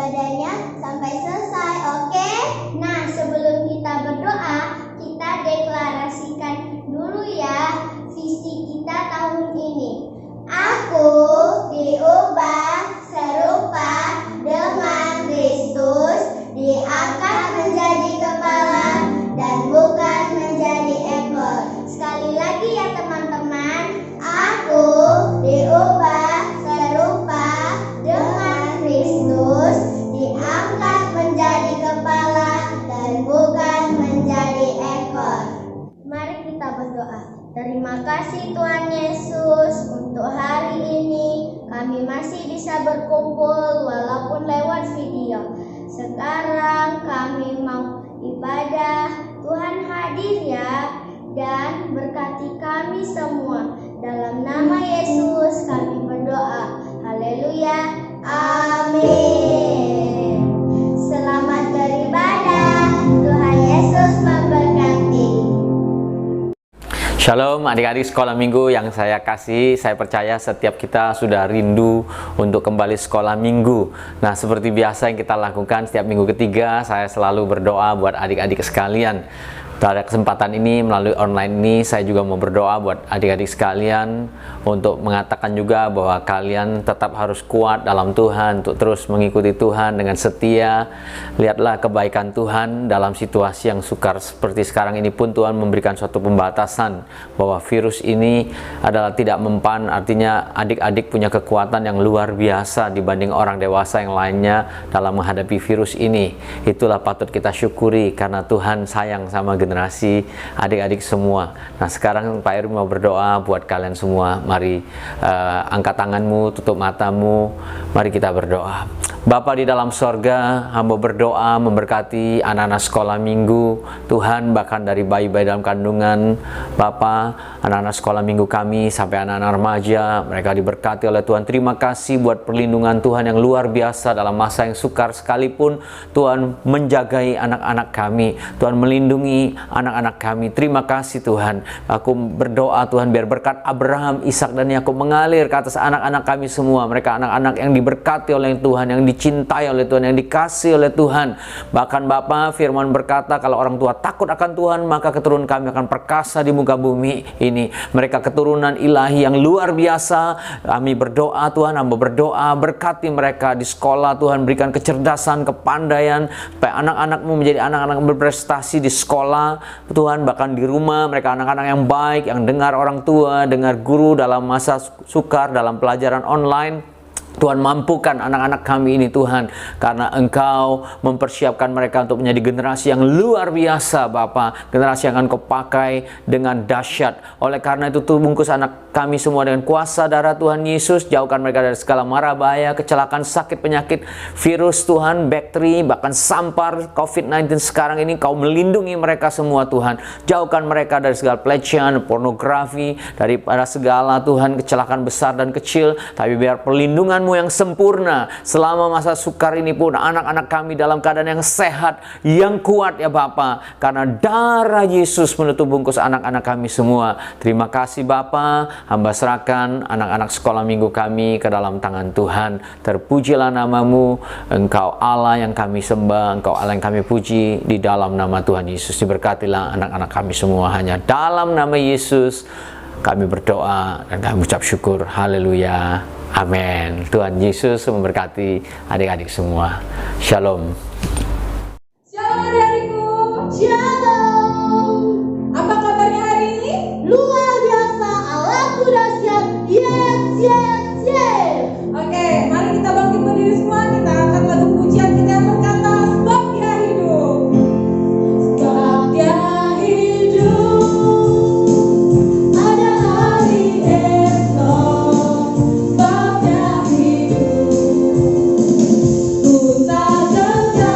ibadahnya sampai selesai, oke? Nah, sebelum kita berdoa, kita deklarasikan dulu ya visi kita tahun ini. Aku diubah serupa dengan Kristus, diangkat menjadi kepala dan bukan menjadi ekor. Sekali lagi ya teman-teman, aku diubah serupa dengan Kristus, diangkat menjadi kepala dan bukan menjadi ekor. Mari kita berdoa. Terima kasih Tuhan Yesus untuk hari ini kami masih bisa berkumpul walaupun lewat video. Sekarang kami mau ibadah, Tuhan hadir ya, dan berkati kami semua. Dalam nama Yesus kami berdoa. Haleluya. Amin. Selamat beribadah. Tuhan Yesus memberkati. Shalom adik-adik sekolah minggu yang saya kasih, saya percaya setiap kita sudah rindu untuk kembali sekolah minggu. Nah, seperti biasa yang kita lakukan setiap minggu ketiga, saya selalu berdoa buat adik-adik sekalian. Pada kesempatan ini, melalui online ini, saya juga mau berdoa buat adik-adik sekalian untuk mengatakan juga bahwa kalian tetap harus kuat dalam Tuhan, untuk terus mengikuti Tuhan dengan setia. Lihatlah kebaikan Tuhan dalam situasi yang sukar seperti sekarang ini pun Tuhan memberikan suatu pembatasan bahwa virus ini adalah tidak mempan, artinya adik-adik punya kekuatan yang luar biasa dibanding orang dewasa yang lainnya dalam menghadapi virus ini. Itulah patut kita syukuri karena Tuhan sayang sama generasi adik-adik semua. Nah, sekarang Pak Heru mau berdoa buat kalian semua. Mari angkat tanganmu, tutup matamu, mari kita berdoa. Bapa di dalam sorga, hamba berdoa memberkati anak-anak sekolah minggu Tuhan, bahkan dari bayi-bayi dalam kandungan Bapa, anak-anak sekolah minggu kami sampai anak-anak remaja, mereka diberkati oleh Tuhan. Terima kasih buat perlindungan Tuhan yang luar biasa dalam masa yang sukar sekalipun. Tuhan menjagai anak-anak kami, Tuhan melindungi anak-anak kami. Terima kasih Tuhan. Aku berdoa Tuhan biar berkat Abraham, Ishak dan Yakub mengalir ke atas anak-anak kami semua. Mereka anak-anak yang diberkati oleh Tuhan, yang dicintai oleh Tuhan, yang dikasih oleh Tuhan. Bahkan Bapa, firman berkata kalau orang tua takut akan Tuhan, maka keturunan kami akan perkasa di muka bumi ini. Mereka keturunan ilahi yang luar biasa. Kami berdoa Tuhan, hamba berdoa berkati mereka di sekolah Tuhan, berikan kecerdasan, kepandaian supaya anak-anakmu menjadi anak-anak yang berprestasi di sekolah Tuhan, bahkan di rumah mereka anak-anak yang baik, yang dengar orang tua, dengar guru dalam masa sukar, dalam pelajaran online. Tuhan, mampukan anak-anak kami ini Tuhan, karena Engkau mempersiapkan mereka untuk menjadi generasi yang luar biasa Bapa, generasi yang akan Kau pakai dengan dahsyat. Oleh karena itu Tuhan, bungkus anak kami semua dengan kuasa darah Tuhan Yesus. Jauhkan mereka dari segala mara bahaya, kecelakaan, sakit, penyakit, virus Tuhan, bakteri, bahkan sampar COVID-19 sekarang ini. Kau melindungi mereka semua Tuhan. Jauhkan mereka dari segala pelecehan, pornografi, daripada segala Tuhan kecelakaan besar dan kecil. Tapi biar perlindungan yang sempurna selama masa sukar ini pun anak-anak kami dalam keadaan yang sehat, yang kuat ya Bapa, karena darah Yesus menutup bungkus anak-anak kami semua. Terima kasih Bapa, hamba serahkan anak-anak sekolah minggu kami ke dalam tangan Tuhan. Terpujilah namamu, Engkau Allah yang kami sembah, Engkau Allah yang kami puji. Di dalam nama Tuhan Yesus diberkatilah anak-anak kami semua. Hanya dalam nama Yesus kami berdoa dan kami ucap syukur. Haleluya. Amin. Tuhan Yesus memberkati adik-adik semua. Shalom. Shalom adik-adikku. Shalom. Apa kabarnya hari ini? Luar biasa, Allahku dahsyat. Yes, yes, yes. Oke, mari kita bangkit berdiri semua. Kita angkat lagu pujian kita yang berkata sebab Dia hidup. Sebab Dia hidup. Ada hari esok. Sebab Dia hidup. Ku tak gentar.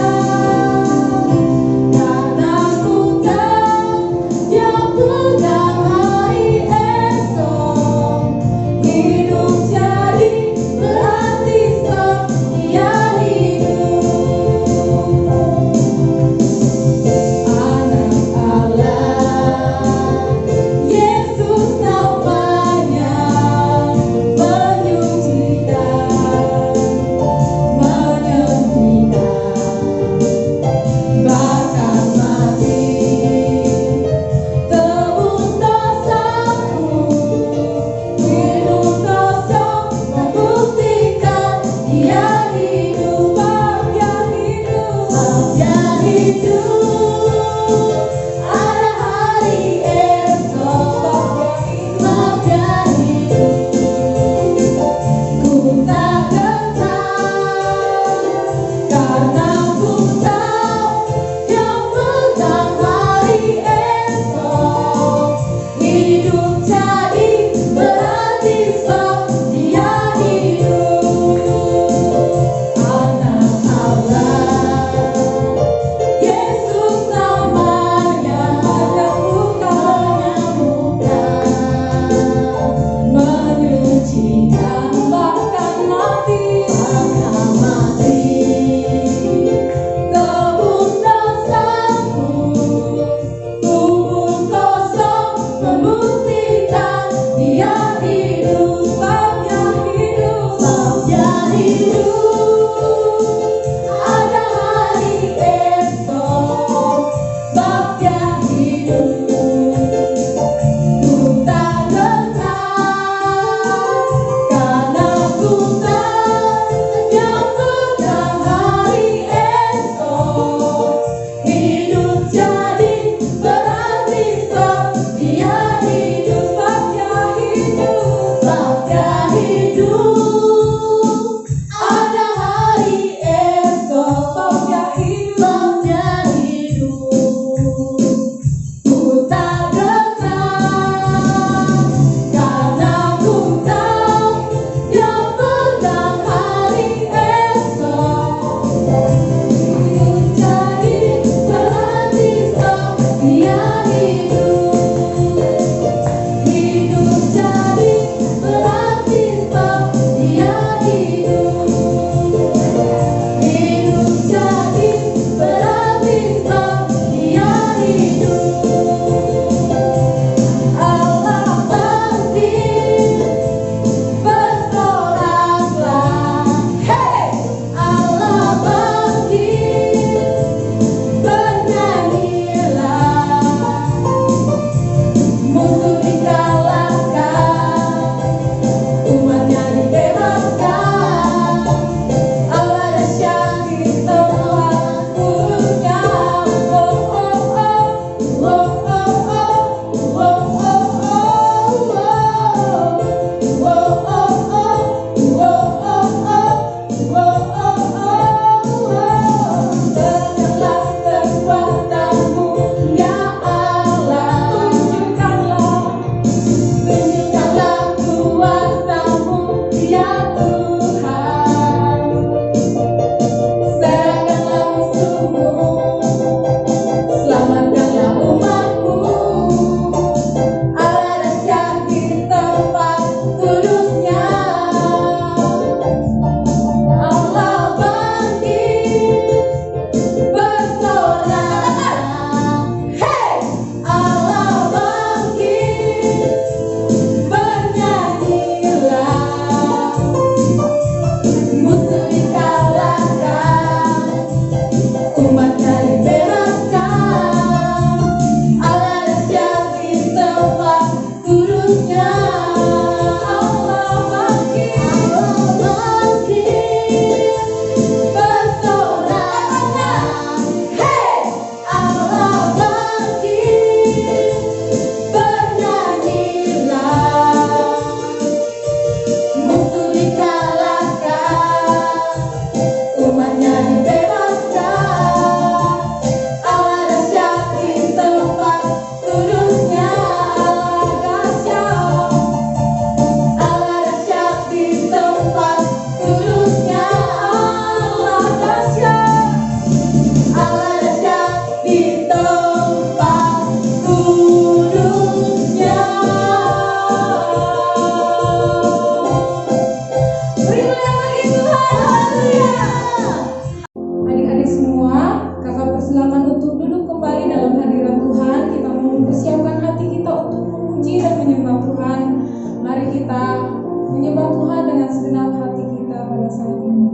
menyembah Tuhan dengan segenap hati kita pada saat ini.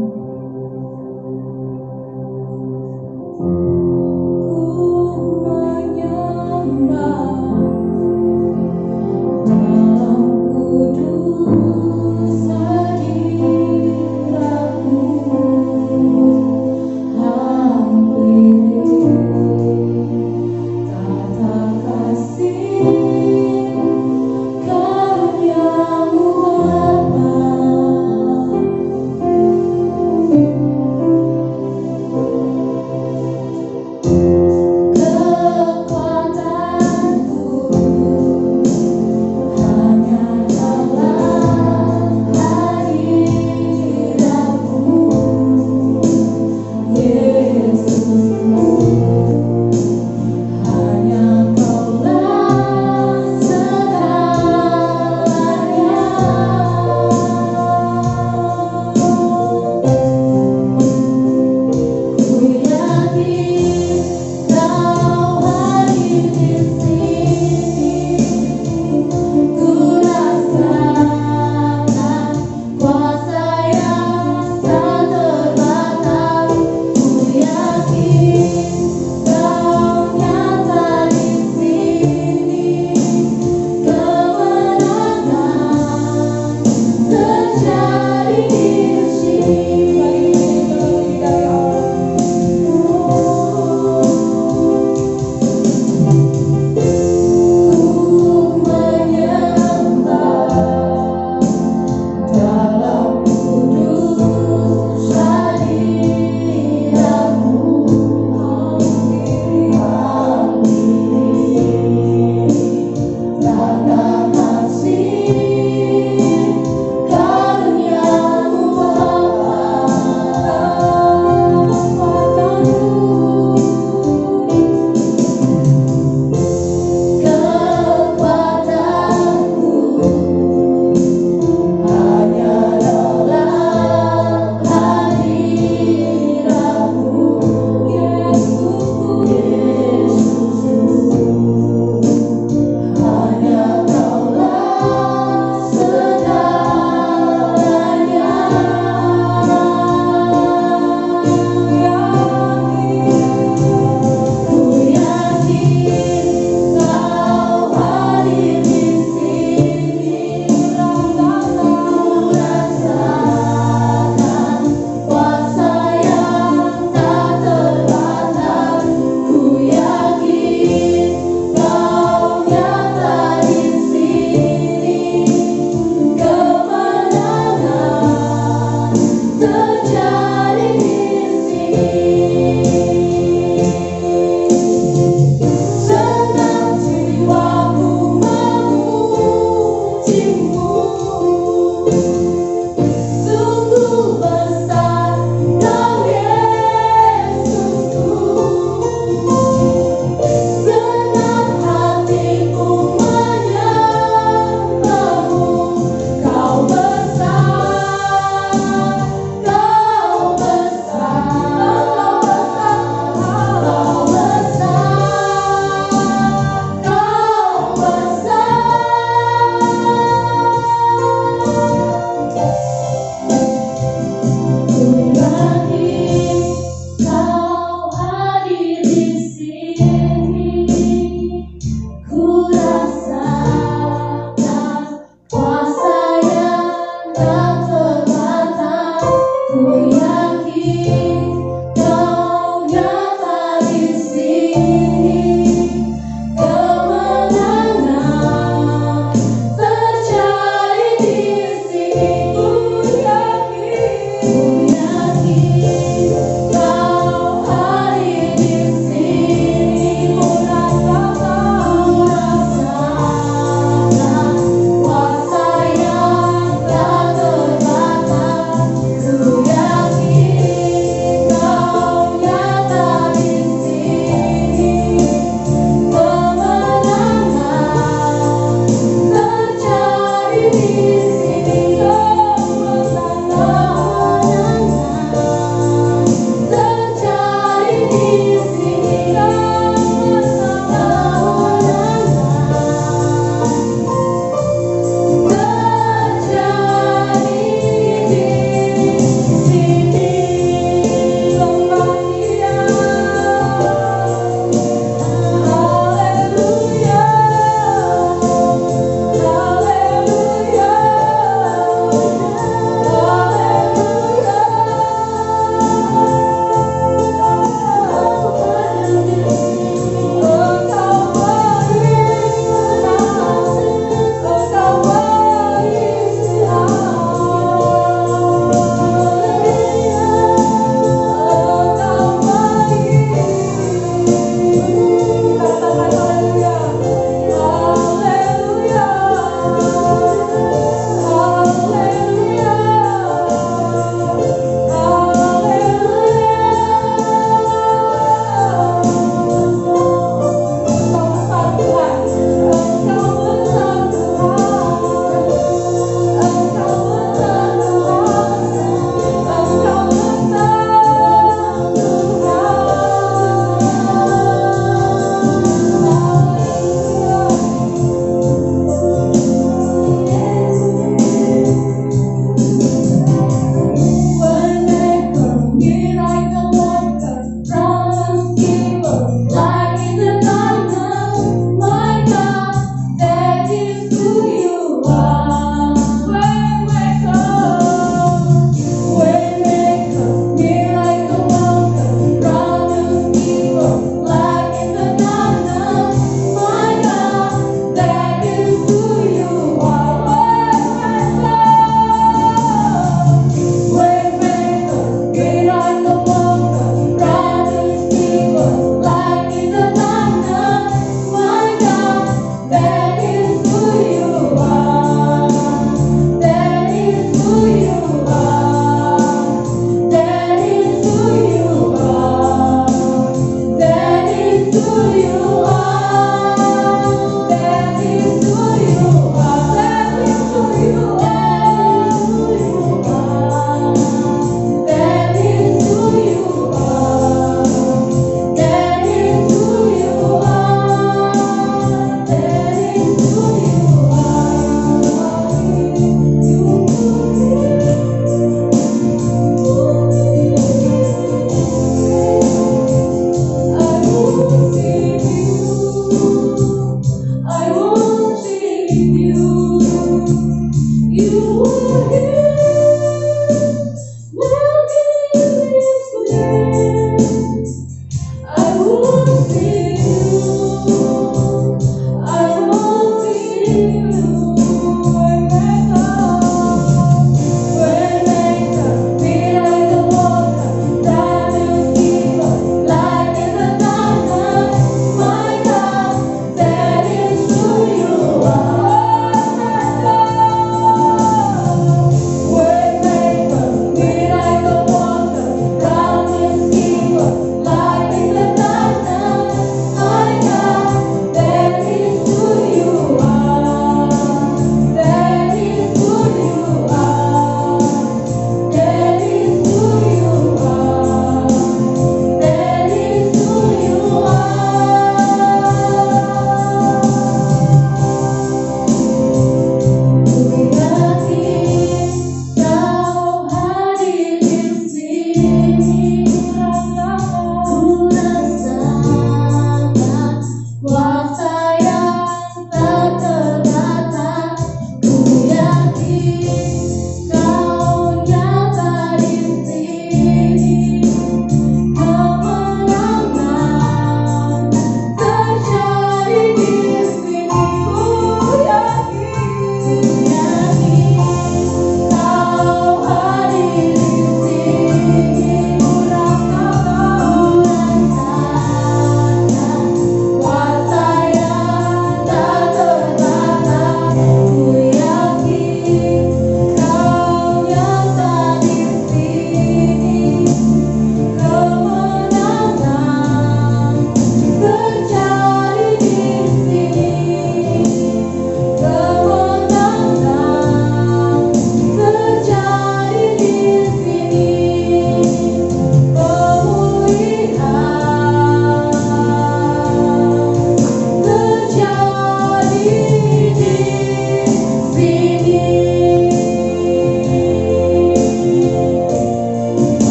Kau yang Bapa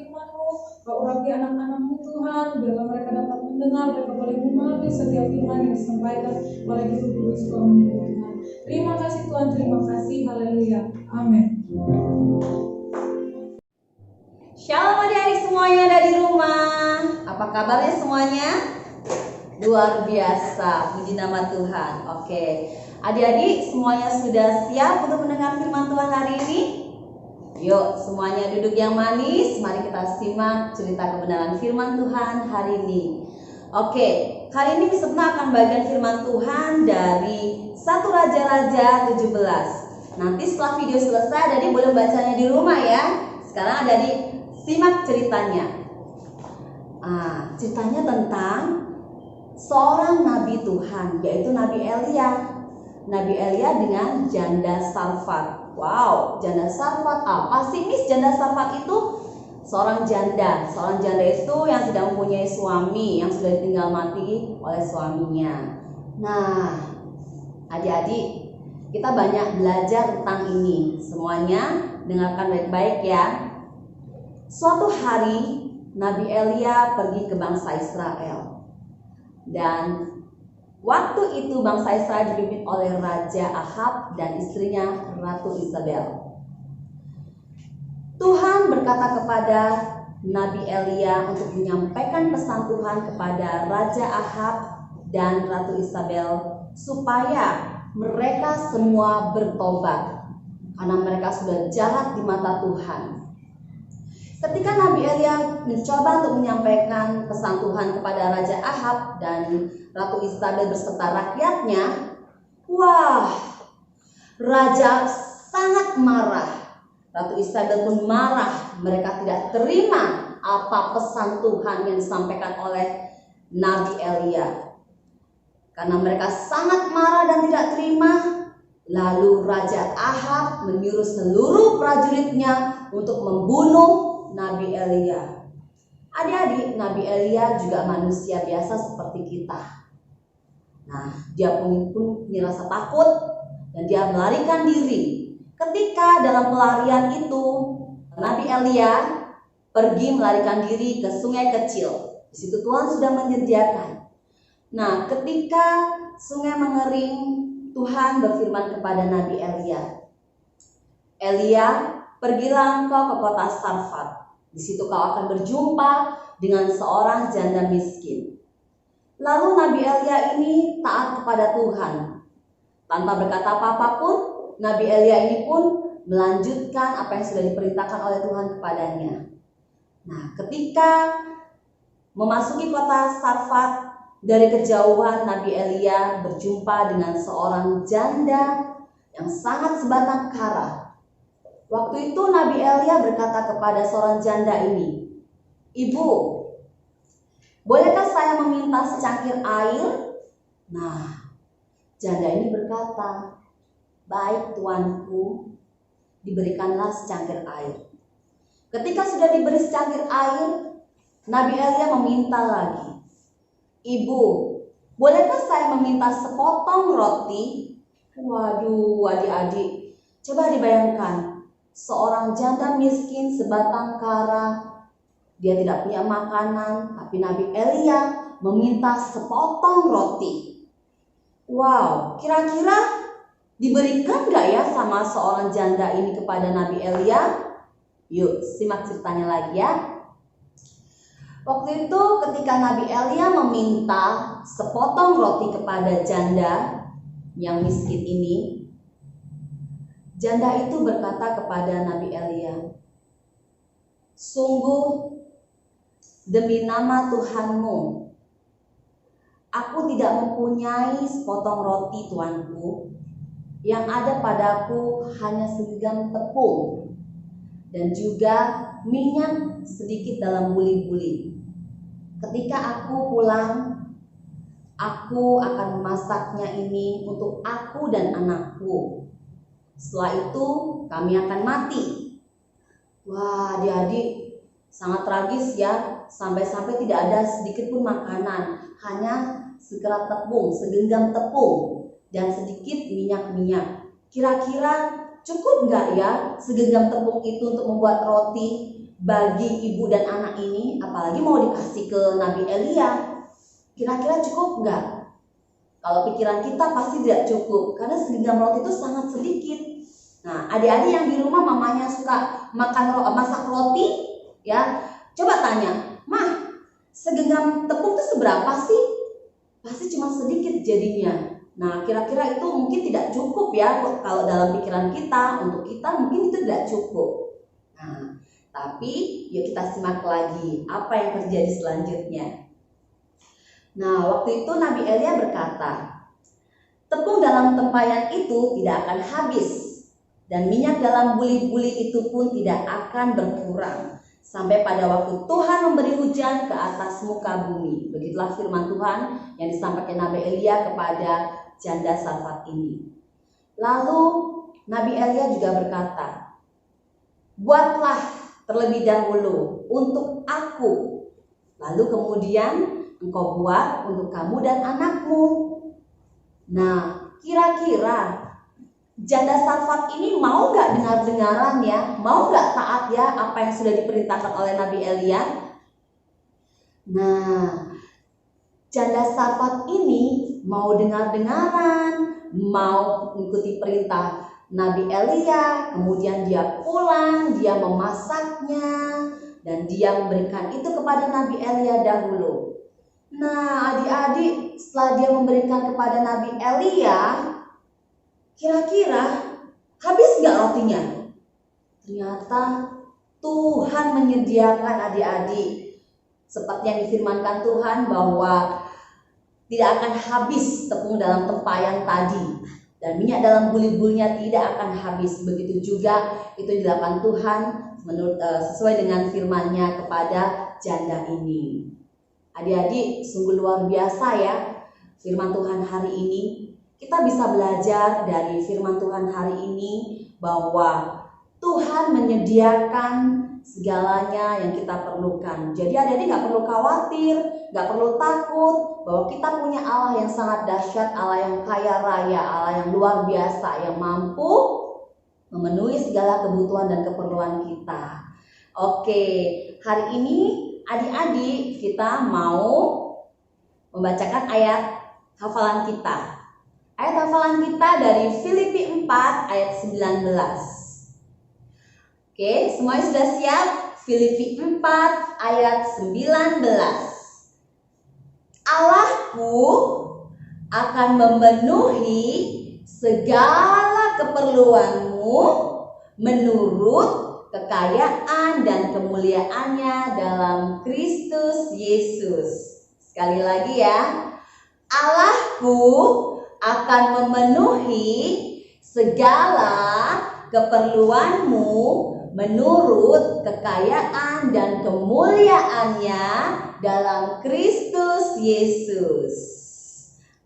firman-Mu. Kau urapi anak-anak-Mu Tuhan, biarlah mereka dapat mendengar, mereka boleh memahami setiap firman yang disampaikan oleh Guru Kudus kami Tuhan. Terima kasih Tuhan, terima kasih. Haleluya. Amin. Shalom adik-adik semuanya dari rumah. Apa kabarnya semuanya? Luar biasa, puji nama Tuhan. Oke, adik-adik semuanya sudah siap untuk mendengar firman Tuhan hari ini? Yuk, semuanya duduk yang manis. Mari kita simak cerita kebenaran firman Tuhan hari ini. Oke, hari ini Bisepna akan bagian firman Tuhan dari 1 Raja-Raja 17. Nanti setelah video selesai, adik boleh bacanya di rumah ya. Sekarang adik simak ceritanya. Ceritanya tentang seorang nabi Tuhan, yaitu Nabi Elia. Nabi Elia dengan janda Sarfat. Wow, janda Sarfat apa sih Miss? Janda Sarfat itu seorang janda. Seorang janda itu yang tidak mempunyai suami, yang sudah ditinggal mati oleh suaminya. Nah, adik-adik, kita banyak belajar tentang ini. Semuanya dengarkan baik-baik ya. Suatu hari Nabi Elia pergi ke bangsa Israel. Dan waktu itu bangsa Israel dipimpin oleh Raja Ahab dan istrinya Ratu Isabel. Tuhan berkata kepada Nabi Elia untuk menyampaikan pesan Tuhan kepada Raja Ahab dan Ratu Isabel supaya mereka semua bertobat karena mereka sudah jahat di mata Tuhan. Ketika Nabi Elia mencoba untuk menyampaikan pesan Tuhan kepada Raja Ahab dan Ratu Isabel beserta rakyatnya, wah, Raja sangat marah. Ratu Isabel pun marah. Mereka tidak terima apa pesan Tuhan yang disampaikan oleh Nabi Elia. Karena mereka sangat marah dan tidak terima, lalu Raja Ahab menyuruh seluruh prajuritnya untuk membunuh Nabi Elia. Adik-adik, Nabi Elia juga manusia biasa seperti kita. Nah, dia pun punya rasa takut dan dia melarikan diri. Ketika dalam pelarian itu, Nabi Elia pergi melarikan diri ke sungai kecil. Di situ Tuhan sudah menyediakan. Nah, ketika sungai mengering, Tuhan berfirman kepada Nabi Elia, Elia, pergilah engkau ke kota Sarfat. Di situ kau akan berjumpa dengan seorang janda miskin. Lalu Nabi Elia ini taat kepada Tuhan. Tanpa berkata apa-apa pun, Nabi Elia ini pun melanjutkan apa yang sudah diperintahkan oleh Tuhan kepadanya. Nah, ketika memasuki kota Sarfat, dari kejauhan Nabi Elia berjumpa dengan seorang janda yang sangat sebatang kara. Waktu itu Nabi Elia berkata kepada seorang janda ini, "Ibu, bolehkah saya meminta secangkir air?" Nah, janda ini berkata, "Baik tuanku, diberikanlah secangkir air." Ketika sudah diberi secangkir air, Nabi Elia meminta lagi, "Ibu, bolehkah saya meminta sepotong roti?" Waduh, adik-adik, coba dibayangkan. Seorang janda miskin sebatang kara, dia tidak punya makanan, tapi Nabi Elia meminta sepotong roti. Wow, kira-kira diberikan gak ya sama seorang janda ini kepada Nabi Elia? Yuk, simak ceritanya lagi ya. Waktu itu ketika Nabi Elia meminta sepotong roti kepada janda yang miskin ini, janda itu berkata kepada Nabi Elia, "Sungguh demi nama Tuhanmu, aku tidak mempunyai sepotong roti tuanku. Yang ada padaku hanya segenggam tepung dan juga minyak sedikit dalam buli-buli. Ketika aku pulang, aku akan memasaknya ini untuk aku dan anakku. Setelah itu kami akan mati." Wah, adik-adik, sangat tragis ya. Sampai-sampai tidak ada sedikit pun makanan, hanya sekerat tepung, segenggam tepung, dan sedikit minyak-minyak. Kira-kira cukup nggak ya segenggam tepung itu untuk membuat roti? bagi ibu dan anak ini, apalagi mau dikasih ke Nabi Elia, kira-kira cukup nggak? Kalau pikiran kita pasti tidak cukup, karena segenggam roti itu sangat sedikit. Nah, adik-adik yang di rumah mamanya suka masak roti, ya, coba tanya, "Mah, segenggam tepung itu seberapa sih?" Pasti cuma sedikit jadinya. Nah, kira-kira itu mungkin tidak cukup ya, kalau dalam pikiran kita, untuk kita mungkin itu tidak cukup. Nah, tapi yuk kita simak lagi apa yang terjadi selanjutnya. Nah, waktu itu Nabi Elia berkata, "Tepung dalam tempayan itu tidak akan habis, dan minyak dalam buli-buli itu pun tidak akan berkurang, sampai pada waktu Tuhan memberi hujan ke atas muka bumi." Begitulah firman Tuhan yang disampaikan Nabi Elia kepada janda Sarfat ini. Lalu Nabi Elia juga berkata, "Buatlah terlebih dahulu untuk aku, lalu kemudian engkau buat untuk kamu dan anakmu." Nah, kira-kira janda Sarfat ini mau gak dengar-dengaran ya? Mau gak taat ya apa yang sudah diperintahkan oleh Nabi Elia? Nah, janda Sarfat ini mau dengar-dengaran, mau mengikuti perintah Nabi Elia, kemudian dia pulang, dia memasaknya, dan dia memberikan itu kepada Nabi Elia dahulu. Nah, adik-adik, setelah dia memberikan kepada Nabi Elia, kira-kira habis gak rotinya? Ternyata Tuhan menyediakan adik-adik, seperti yang difirmankan Tuhan bahwa tidak akan habis tepung dalam tempayan tadi, dan minyak dalam buli-bulinya tidak akan habis. Begitu juga itu dilakukan Tuhan sesuai dengan firman-Nya kepada janda ini. Adik-adik, sungguh luar biasa ya firman Tuhan hari ini. Kita bisa belajar dari firman Tuhan hari ini bahwa Tuhan menyediakan segalanya yang kita perlukan. Jadi adik-adik gak perlu khawatir, gak perlu takut bahwa kita punya Allah yang sangat dahsyat, Allah yang kaya raya, Allah yang luar biasa, yang mampu memenuhi segala kebutuhan dan keperluan kita. Oke, hari ini adik-adik kita mau membacakan ayat hafalan kita. Ayat hafalan kita dari Filipi 4 ayat 19. Oke, semuanya sudah siap? Filipi 4 ayat 19. Allahku akan memenuhi segala keperluanmu menurut kekayaan dan kemuliaannya dalam Kristus Yesus. Sekali lagi ya, Allahku akan memenuhi segala keperluanmu menurut kekayaan dan kemuliaannya dalam Kristus Yesus.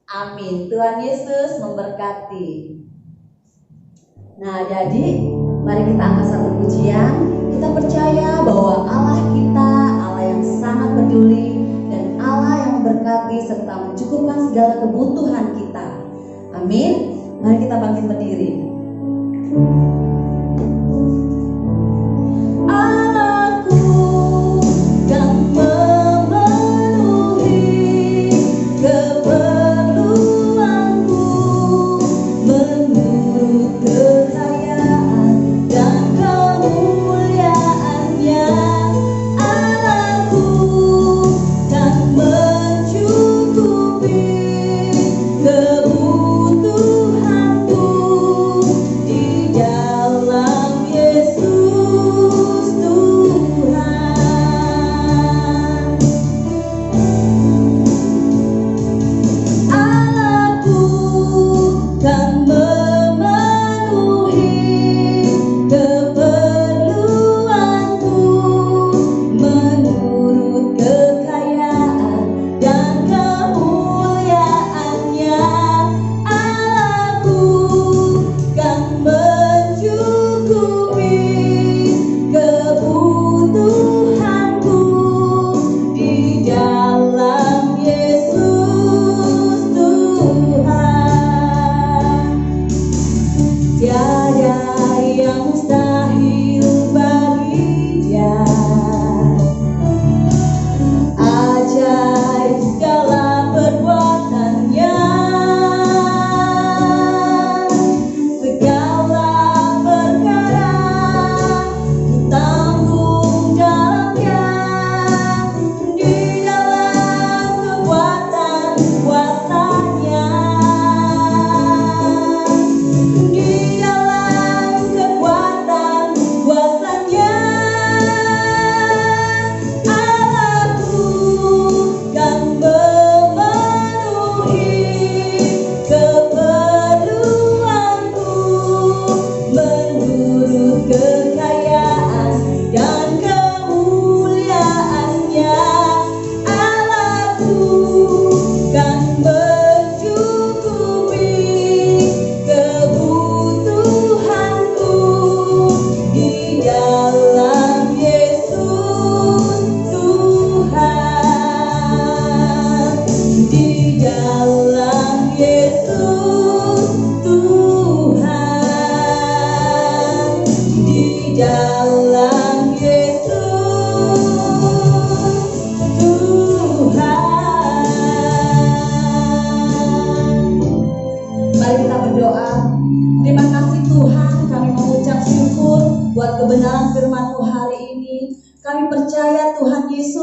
Amin. Tuhan Yesus memberkati. Nah, jadi mari kita angkat satu pujian. Kita percaya bahwa Allah kita, Allah yang sangat peduli, dan Allah yang memberkati serta mencukupkan segala kebutuhan kita. Amin. Mari kita bangkit berdiri. Kebutuhanku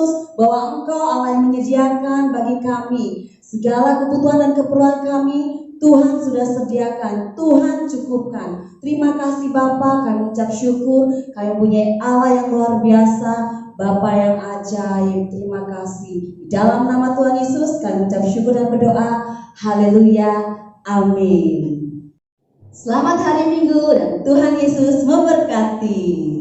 Yesus bahwa Engkau Allah yang menyediakan bagi kami segala kebutuhan dan keperluan kami. Tuhan sudah sediakan, Tuhan cukupkan. Terima kasih Bapa, kami ucap syukur, kami punya Allah yang luar biasa, Bapa yang ajaib. Terima kasih. Di dalam nama Tuhan Yesus kami ucap syukur dan berdoa. Haleluya. Amin. Selamat hari Minggu dan Tuhan Yesus memberkati.